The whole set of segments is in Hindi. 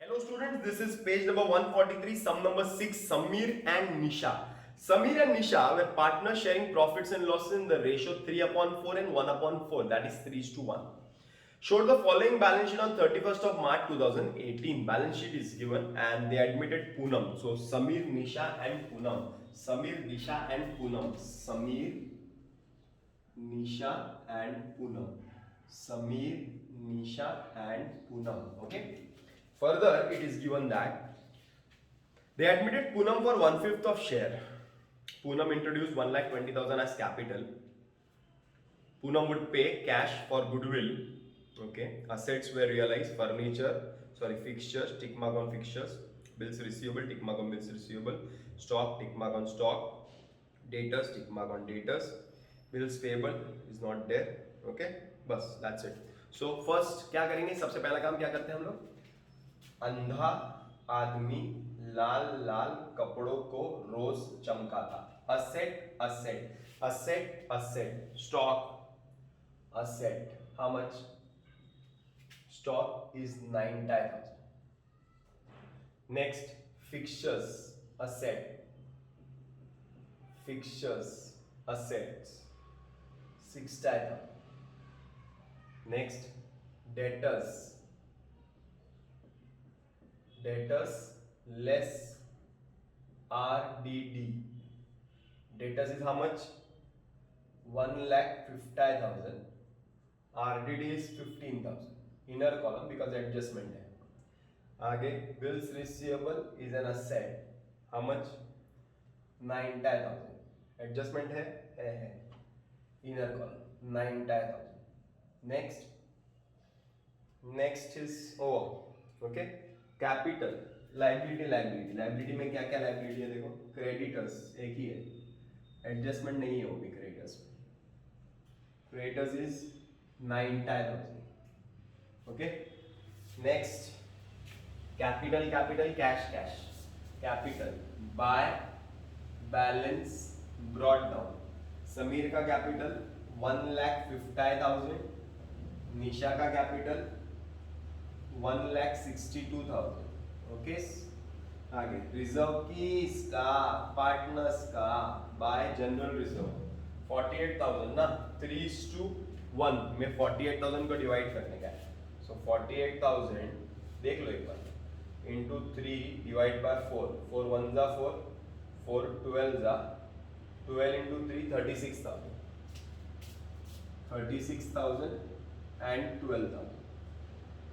Hello students, this is page number 143, sum number 6, Samir and Nisha. Samir and Nisha were partners sharing profits and losses in the ratio 3 upon 4 and 1 upon 4, that is 3:1. Showed the following balance sheet on 31st of March 2018. Balance sheet is given and they admitted Poonam. So Samir, Nisha and Poonam. Samir, Nisha and Poonam. Samir, Nisha and Poonam. Samir, Nisha and Poonam. Okay. Further, it is given that they admitted Poonam for 1/5 of share. Poonam introduced 1,20,000 as capital. Poonam would pay cash for goodwill. Okay. Assets were realized, fixtures, tick mark on fixtures, bills receivable, tick mark on bills receivable, stock, tick mark on stock, debtors, tick mark on debtors, bills payable is not there. Okay. बस that's it. So first क्या करेंगे, सबसे पहला काम क्या करते हैं हम लोग, अंधा आदमी लाल लाल कपड़ों को रोज चमकाता. Asset asset asset asset stock asset. How much? Stock is 9,000. Next fixtures asset. Fixtures assets 6,000. Next debtors. Debtors less RDD. Debtors is how much? 1,50,000. RDD is 15,000. Inner column because adjustment है. आगे bills receivable is an asset. How much? 90,000. Adjustment है. Inner column 90,000. Next is okay. Capital. Liability में क्या क्या लाइबिलिटी है देखो. क्रेडिटर्स एक ही है, एडजस्टमेंट नहीं है वो भी क्रेडिटर्स में. Creditors is 9,000. Okay. Next capital cash capital by balance brought down. Sameer का कैपिटल 1,50,000. निशा का कैपिटल 1,62,000. ओके. आगे रिजर्व किसका? पार्टनर्स का. बाय जनरल रिजर्व 48,000 ना. 3:1 में 48,000 को डिवाइड करने का है. सो 48,000 देख लो एक बार इंटू 3 डिवाइड बाय 4. 4 1 जा 4, 4 12 जा 12 इंटू 3 36,000. 36,000 एंड 12,000.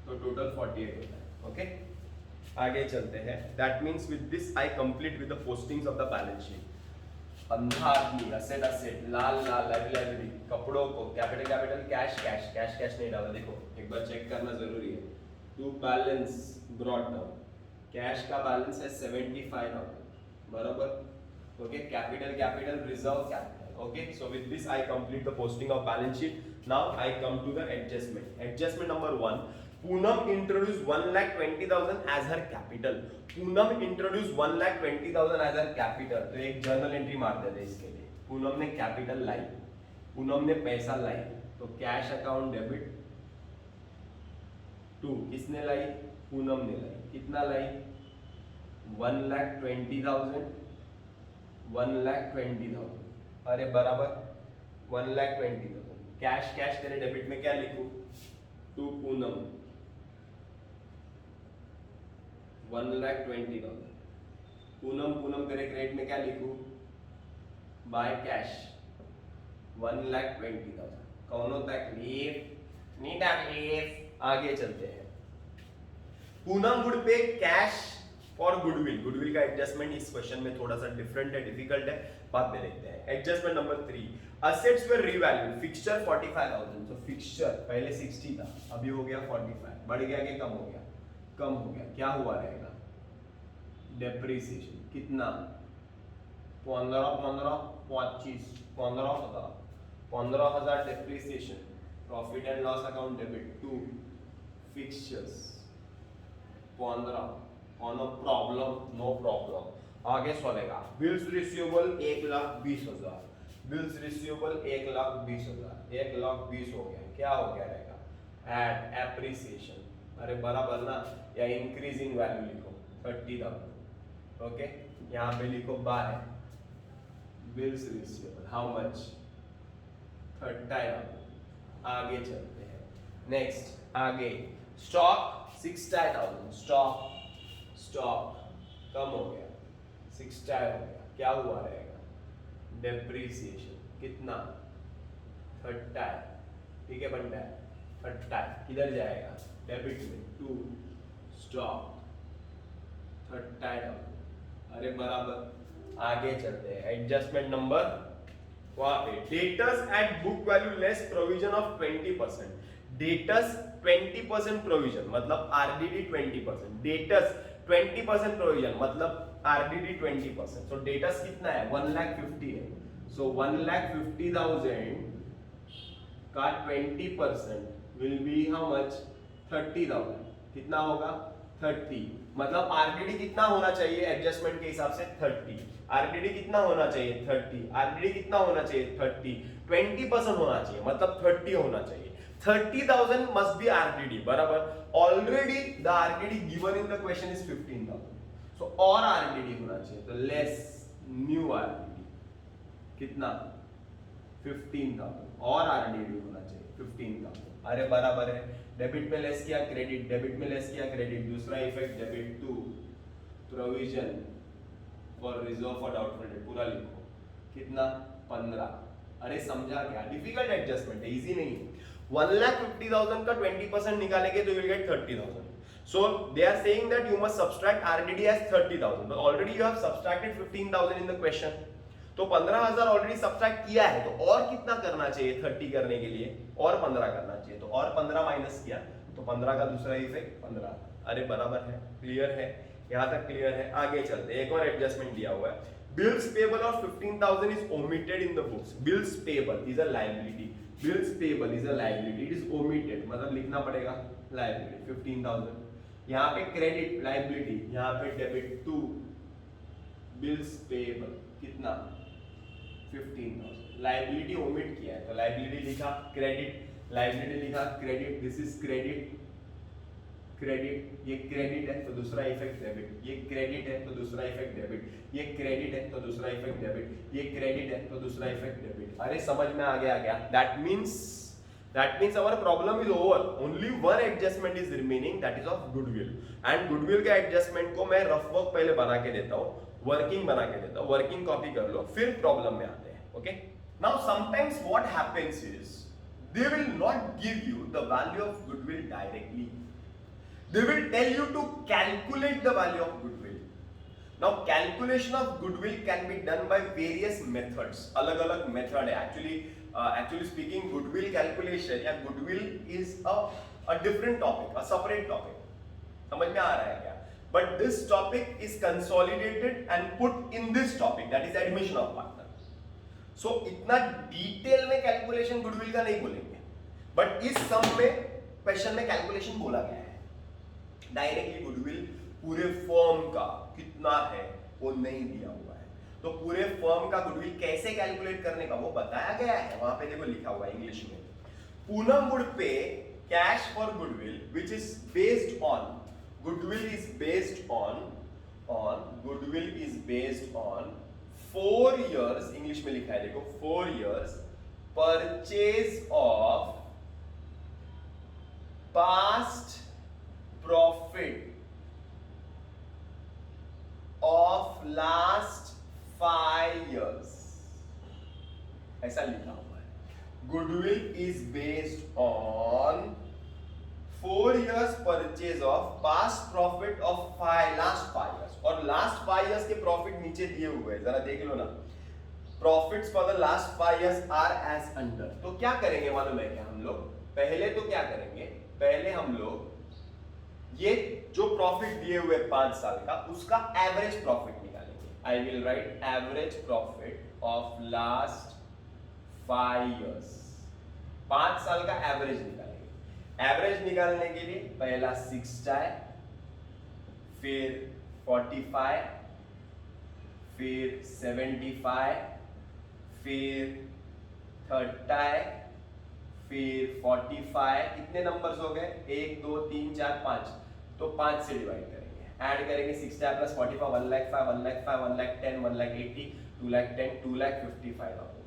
तो टोटल 48 होता है. ओके. आगे चलते हैं. That means with this I complete with the postings of the balance sheet. अंधा आदमी असेट असेट, लाल लाल लाइबिलिटी, कपड़ों को कैपिटल कैश नहीं डाला. देखो एक बार चेक करना जरूरी है. To balance brought down. Cash का बैलेंस है 75,000 बराबर. Okay. Capital reserve capital. Okay. So with this I complete the posting of balance sheet. Now I come to the adjustment. Adjustment number 1. Poonam introduced 1,20,000 as her capital. Poonam introduced 1,20,000 as her capital. तो एक जर्नल एंट्री मार देते इसके लिए. पूनम ने कैपिटल लाई, पूनम ने पैसा लाई, तो कैश अकाउंट डेबिट 2. किसने लाई? पूनम ने लाई. कितना लाई? 1,20,000. 1,20,000. अरे बराबर 1,20,000. कैश तेरे डेबिट में क्या लिखूं? टू पूनम 1,20,000. पूनम तेरे क्रेडिट में क्या लिखूं? By cash 1,20,000. कौन तकलीफ? नहीं तकलीफ. आगे चलते हैं. पूनम वुड पे कैश फॉर गुडविल का एडजस्टमेंट इस क्वेश्चन में थोड़ा सा डिफरेंट है, डिफिकल्ट है, बाद में देखते हैं. Adjustment number 3. असेट्स वर रीवैल्यूड. फिक्चर 45,000. तो फिक्चर पहले 60 था, अभी हो गया 45. बढ़ गया कि कम हो गया? कम हो गया. क्या हुआ रहेगा? डेप्रिसिएशन. कितना? 15,000 depreciation. Profit and loss account debit 2. Fixtures 15. On a problem no problem. आगे चलेगा. Bills receivable 1,20,000. Bills receivable 1,20,000. 1,20,000 हो गया. क्या हो गया रहेगा? Add appreciation. अरे बराबर ना, या इंक्रीजिंग वैल्यू लिखो 30,000. ओके, यहाँ पे लिखो by bills receivable how much 30,000. आगे चलते हैं. नेक्स्ट आगे स्टॉक 60,000. स्टॉक कम हो गया, 60 हो गया. क्या हुआ रहेगा? डेप्रीसिएशन कितना? 30. ठीक है बनता है 30. किधर जाएगा? डेबिट में टू स्टॉक 30,000. अरे बराबर. आगे चलते हैं. एडजस्टमेंट नंबर वहां पे debtors at book value less provision of 20%. Debtors 20% provision मतलब आरडीडी 20%. डेटर्स 20% प्रोविजन मतलब आरडीडी 20%. सो डेटर्स कितना है? 1,50,000 है. सो 1,50,000 का 20% विल बी हाउ मच? 30,000. कितना होगा? 30. मतलब आरडीडी कितना होना चाहिए एडजस्टमेंट के हिसाब से? 30. आरडीडी कितना होना चाहिए? 30. आरडीडी कितना होना चाहिए? 30. 20% होना चाहिए मतलब 30 होना चाहिए. 30,000 must be RDD. बराबर. Already the RDD given in the question is 15,000. So और RDD होना चाहिए. तो less new RDD कितना? 15,000. और RDD होना चाहिए 15,000. अरे बराबर है. डेबिट में लेस किया क्रेडिट, डेबिट में लेस किया क्रेडिट. दूसरा effect debit to provision for reserve for doubtful debt. पूरा लिखो. कितना? 15. अरे समझा क्या? डिफिकल्ट एडजस्टमेंट है, इजी नहीं. 1,50,000 का 20% निकालेंगे तो you will get 30,000. So they are saying that you must subtract RDD as 30,000. But already you have subtracted 15,000 in the question. तो 15,000 ऑलरेडी सब्ट्रैक्ट किया है, तो और कितना करना चाहिए 30 करने के लिए? और 15 करना चाहिए. तो और 15 माइनस किया तो 15 का दूसरा इफेक्ट 15. अरे बराबर है. क्लियर है? यहाँ तक क्लियर है. आगे चलते हैं. एक और एडजस्टमेंट दिया हुआ है. Bills payable of 15,000 is omitted in the books. Bills payable is a liability. Bills payable is a liability. It is omitted. मतलब लिखना पड़ेगा liability 15,000. यहाँ पे क्रेडिट liability, यहाँ पे डेबिट टू bills payable कितना? 15,000. लाइबिलिटी ओमिट किया है तो लाइबिलिटी लिखा क्रेडिट, लाइबिलिटी लिखा credit. This is credit. Credit ये क्रेडिट है तो दूसरा इफेक्ट डेबिट. ये क्रेडिट है तो दूसरा इफेक्ट डेबिट. ये क्रेडिट है तो दूसरा इफेक्ट डेबिट. ये क्रेडिट है तो दूसरा इफेक्ट डेबिट. अरे समझ में आ गया? That means our problem is over. Only one adjustment is remaining, that is of goodwill. And goodwill का एडजस्टमेंट को मैं रफ वर्क पहले बना के देता हूँ, वर्किंग बना के देता हूँ. वर्किंग कॉपी कर लो, फिर प्रॉब्लम में आते हैं. Okay. Now sometimes what happens is they will not give you the value of goodwill directly. They will tell you to calculate the value of goodwill. Now calculation of goodwill can be done by various methods. अलग-अलग मेथड है. Actually speaking, goodwill calculation या goodwill is a different topic, a separate topic. समझ में आ रहा है क्या? But this topic is consolidated and put in this topic, that is admission of partner. So इतना डिटेल में कैलकुलेशन गुडविल का नहीं बोलेंगे, बट इस सम में क्वेश्चन में कैलकुलेशन बोला गया है. डायरेक्टली गुडविल पूरे फर्म का कितना है वो नहीं दिया हुआ है. तो पूरे फर्म का गुडविल कैसे कैलकुलेट करने का वो बताया गया है. वहां पे देखो लिखा हुआ है इंग्लिश में. पूनम वुड पे cash for goodwill which is based on goodwill is based on 4 years. English में लिखा है देखो 4 years purchase of past profit of last 5 years. ऐसा लिखा हुआ है. Goodwill is based on 4 years purchase of past profit of last 5 years. और last 5 years के प्रॉफिट नीचे दिए हुए हैं, जरा देख लो ना. Profits for the last 5 years are as under. तो क्या करेंगे मालूम है क्या हम लोग? पहले तो क्या करेंगे? पहले हम लोग ये जो प्रॉफिट दिए हुए 5 साल का उसका एवरेज प्रॉफिट निकालेंगे. I will write average profit of last 5 years. 5 साल का एवरेज निकालेंगे. एवरेज निकालने के लिए पहला 60, फिर 45, फिर 75, फिर 30, फिर 45, कितने नंबर्स हो गए, 1 2 3 4 5, तो 5 से डिवाइड करेंगे, ऐड करेंगे 6 plus 45, 1 lakh 5, 1 lakh 5, 1 lakh 10, 1 lakh 80, 2 lakh 10, 2 lakh 55,000,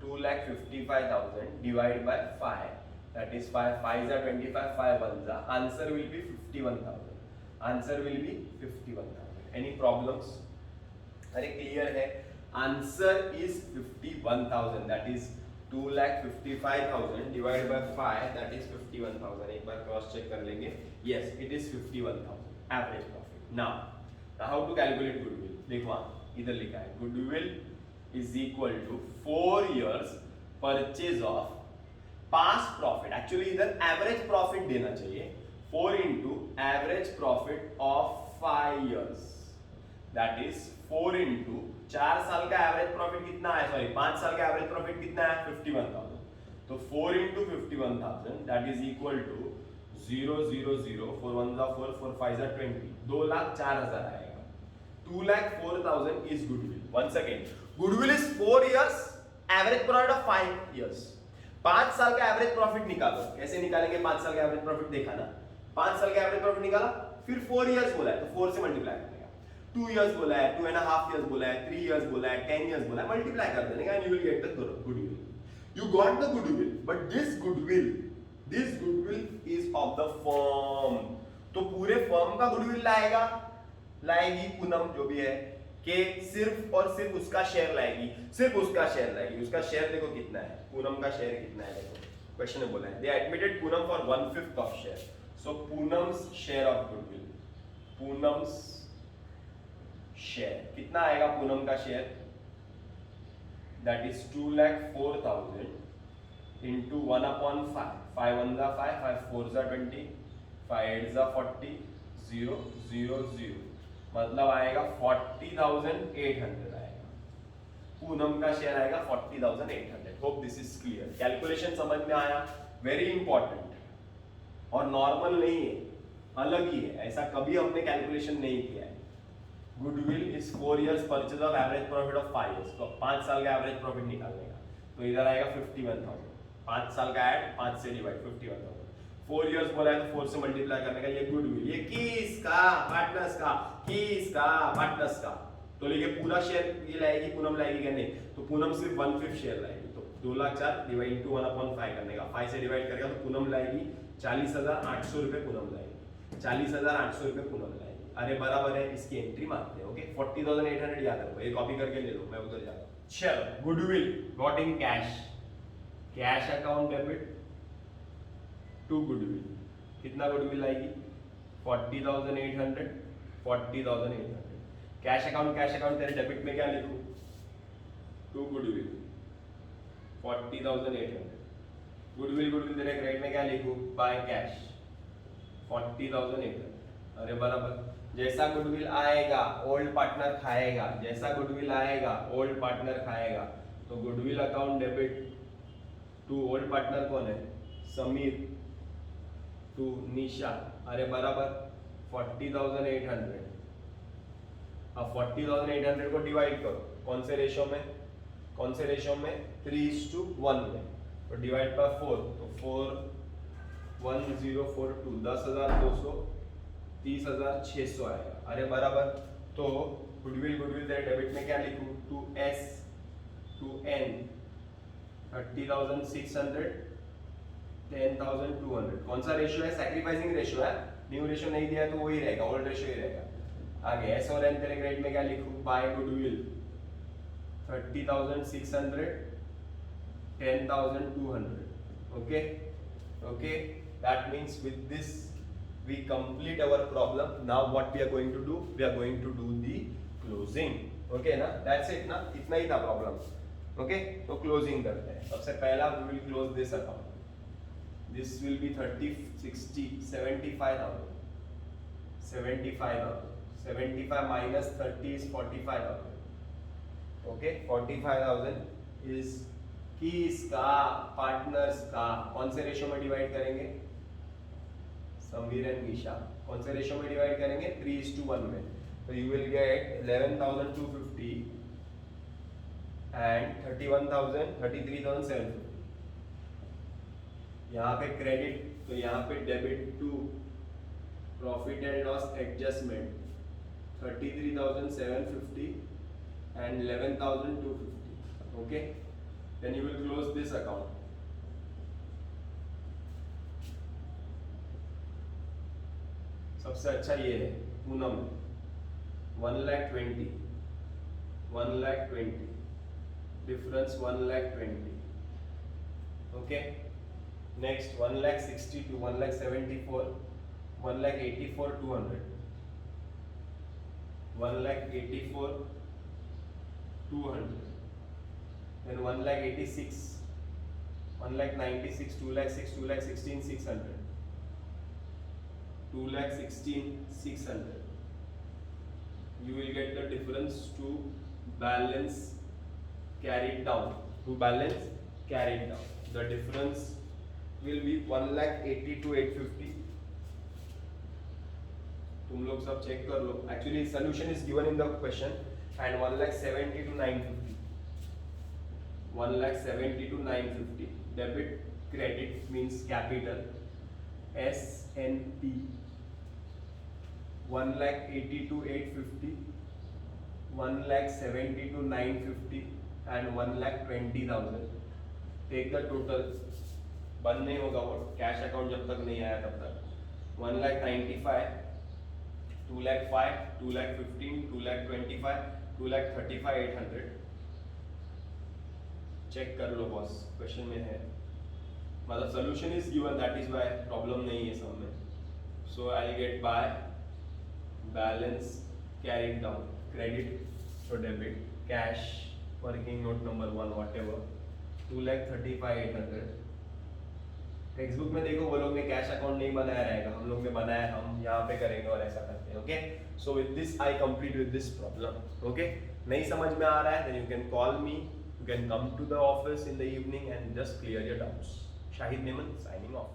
2 lakh 55,000 divide by 5, that is 5 5s are 25, 5 1s are, answer will be 51,000, answer will be 51,000. any problems? अरे क्लियर है, answer is 51,000, that is 2,55,000 divide by 5, that is 51,000. एक बार क्रॉस चेक कर लेंगे. Yes, it is 51,000 average profit. Now how to calculate goodwill? देखो इधर लिखा है, goodwill is equal to 4 years purchase of past profit. Actually इधर एवरेज प्रॉफिट देना चाहिए, 4 into average profit of 5 years, that is 4 into 4 साल का एवरेज प्रॉफिट कितना है, सॉरी 5 साल का एवरेज प्रॉफिट कितना है, 51,000. तो 4 into 51,000 that is equal to 0 0 0, 4 1s are 4, 4 5s are 20, 2,04,000 आएगा. 2,04,000 is goodwill. Once again, goodwill is 4 years, average profit of 5 years. 5 साल का एवरेज प्रॉफिट निकालो. कैसे निकालेंगे 5 साल का एवरेज प्रॉफिट? देखा ना, 5 साल का एवरेज प्रॉफिट निकाला, फिर 4 years बोला है तो 4 से मल्टीप्लाई करेंगे. 2 years बोला है, 2.5 years बोला है, 3 years बोला है, 10 years बोला है, मल्टीप्लाई कर देने का and you will get the goodwill. You got the goodwill, but this goodwill is of the firm. तो पूरे फर्म का गुडविल लाएगी पूनम जो भी है, कि सिर्फ और सिर्फ उसका शेयर लाएगी, सिर्फ उसका शेयर लाएगी. उसका शेयर देखो कितना है, पूनम का शेयर कितना है देखो, क्वेश्चन में बोला है, they admitted Poonam for 1/5 of share. So Poonam's share of goodwill, Poonam's share कितना आएगा, पूनम का share that is 2,04,000 into 1/5, 5 1s are 5, 5 4s are 20, 5 8s are 40, 0 0 0, मतलब आएगा 40,800 आएगा. पूनम का शेयर आएगा 40,800. Hope this is clear. Calculation समझ में आया? वेरी इंपॉर्टेंट, और नॉर्मल नहीं है, अलग ही है, ऐसा कभी हमने कैलकुलेशन नहीं किया है. Goodwill is 4 years purchase of average profit of 5 years. तो 5 साल का एवरेज प्रॉफिट निकालने का, तो इधर आएगा 51,000, 5 साल का ऐड 5 से डिवाइड 51,000. 4 years बोला है तो 4 से मल्टीप्लाई करने का. ये गुडविल, ये किसका, पार्टनर्स का, किसका, पार्टनर्स का. तो लेके पूरा शेयर ये लाएगी, पूनम लाएगी क्या? नहीं, तो पूनम सिर्फ 1/5 शेयर लाएगी. तो 2,04,000 डिवाइड टू 1/5 करने का, 5 से डिवाइड करेगा तो पूनम लाएगी 40,800 रुपए. पूनम लाएगी 40,800 रुपए पूनम लाएगी. अरे बराबर है, इसकी एंट्री मारते हैं. ओके, 40,800 याद रखो, ये कॉपी करके ले लो, मैं उधर जाता हूं. चलो, goodwill got in cash, cash account debit to goodwill. कितना गुडविल आएगी? 40,800, 40,800. कैश अकाउंट तेरे डेबिट में क्या लिखूं? To goodwill 40,800. गुडविल तेरे क्रेडिट में क्या लिखूं? By cash 40,800. अरे बराबर, जैसा गुडविल आएगा ओल्ड पार्टनर खाएगा, जैसा गुडविल आएगा ओल्ड पार्टनर खाएगा. तो goodwill account debit to old partner कौन है? समीर, टू निशा. अरे बराबर 40,800. अब 40,800 को डिवाइड करो, कौन से रेशो में? 3:1 में. तो डिवाइड बाय 4, तो 41042, 10,200, 30,600 आएगा. अरे बराबर, तो गुडविल तेरे डेबिट में क्या लिखूं? To S, to N 30,600, 10,200. कौन सा रेशियो है? सैक्रिफाइसिंग रेशियो है. न्यू रेशियो नहीं दिया है तो वही रहेगा, ओल्ड रेशियो ही रहेगा. आगे एस और एन तेरे क्रेडिट में क्या लिखूं? By goodwill 30,600, 10,200. Okay, that means with this we complete our problem. Now what we are going to do? We are going to do the closing. Okay ना, that's it ना, इतना ही था प्रॉब्लम. ओके, तो क्लोजिंग करते हैं. सबसे पहला we will close this account. This will be 30, 60, 75,000. 75 minus 30 is 45,000. Okay, 45,000 is किसका? पार्टनर्स का. कौन से रेशियो में डिवाइड करेंगे? समीर एंड निशा. कौन से रेशियो में डिवाइड करेंगे? 3:1 में. तो यू विल गेट 11,250 and 33,750. यहाँ पे क्रेडिट, तो यहाँ पे debit to profit and loss adjustment 33,750 and 11,250. Okay, then you will close this account. सबसे अच्छा ये है Poonam, 1,20,000, 1,20,000, difference 1,20,000. Okay, next 1,62,000, 1,74,000, 1,84,200, 1,84,200, then 1,86,000, 1,96,000, 2,06,000, 2,16,600, 2,16,600. You will get the difference to balance carried down. To balance carried down, the difference will be 1,80,850. तुम लोग सब चेक कर लो. Actually, solution is given in the question, and 1,70,950. 1,70,950. Debit, credit means capital. SNP 1,80,850, 1,70,950 and 1,20,000. Take the total. बंद नहीं होगा वो कैश अकाउंट जब तक नहीं आया तब तक. 1,95,000, 2,05,000, 2,15,000, 2,25,000, 2,35,800. चेक कर लो बॉस, क्वेश्चन में है, मतलब solution is given, that is why problem नहीं है सब में. So I get by balance carried down, credit तो debit, cash working note number 1 whatever 2,35,800. Textbook में देखो वो लोग ने कैश अकाउंट नहीं बनाया रहेगा, हम लोग ने बनाया, हम यहाँ पे करेंगे और ऐसा करते हैं. Okay, so with this I complete with this problem. Okay, नहीं समझ में आ रहा है then you can call me, you can come to the office in the evening and just clear your doubts. Shahid Neman signing off.